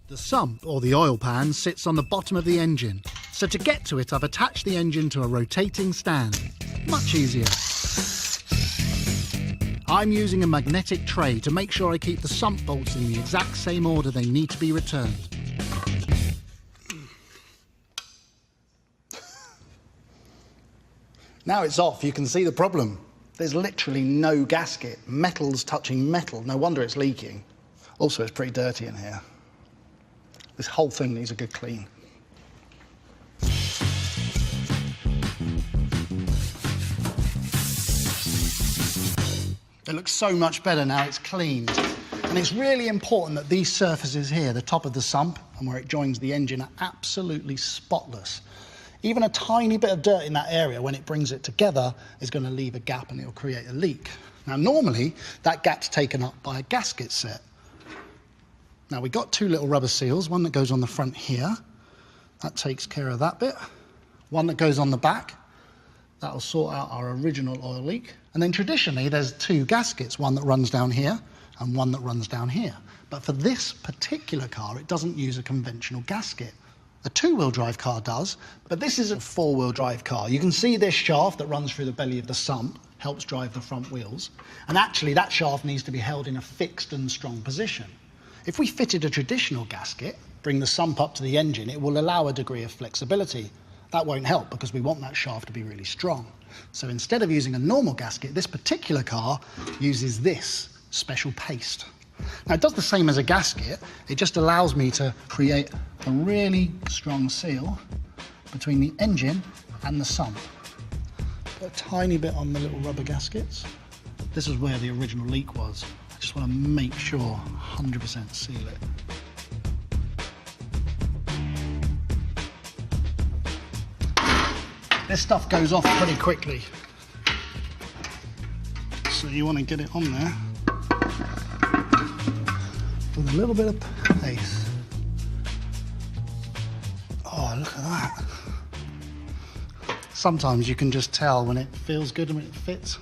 The sump, or the oil pan, sits on the bottom of the engine. So to get to it, I've attached the engine to a rotating stand. Much easier. I'm using a magnetic tray to make sure I keep the sump bolts in the exact same order they need to be returned. Now it's off, you can see the problem. There's literally no gasket. Metal's touching metal. No wonder it's leaking. Also, it's pretty dirty in here. This whole thing needs a good clean. It looks so much better now it's cleaned. And it's really important that these surfaces here, the top of the sump and where it joins the engine, are absolutely spotless. Even a tiny bit of dirt in that area, when it brings it together, is going to leave a gap and it'll create a leak. Now, normally, that gap's taken up by a gasket set. Now, we've got two little rubber seals, one that goes on the front here. That takes care of that bit. One that goes on the back. That'll sort out our original oil leak. And then traditionally, there's two gaskets, one that runs down here and one that runs down here. But for this particular car, it doesn't use a conventional gasket. A two-wheel drive car does, but this is a four-wheel drive car. You can see this shaft that runs through the belly of the sump helps drive the front wheels. And actually, that shaft needs to be held in a fixed and strong position. If we fitted a traditional gasket, bring the sump up to the engine, it will allow a degree of flexibility. That won't help because we want that shaft to be really strong. So instead of using a normal gasket, this particular car uses this special paste. Now, it does the same as a gasket. It just allows me to create a really strong seal between the engine and the sump. Put a tiny bit on the little rubber gaskets. This is where the original leak was. I just want to make sure 100% seal it. This stuff goes off pretty quickly. So you want to get it on there with a little bit of paste. Oh, look at that. Sometimes you can just tell when it feels good and when it fits.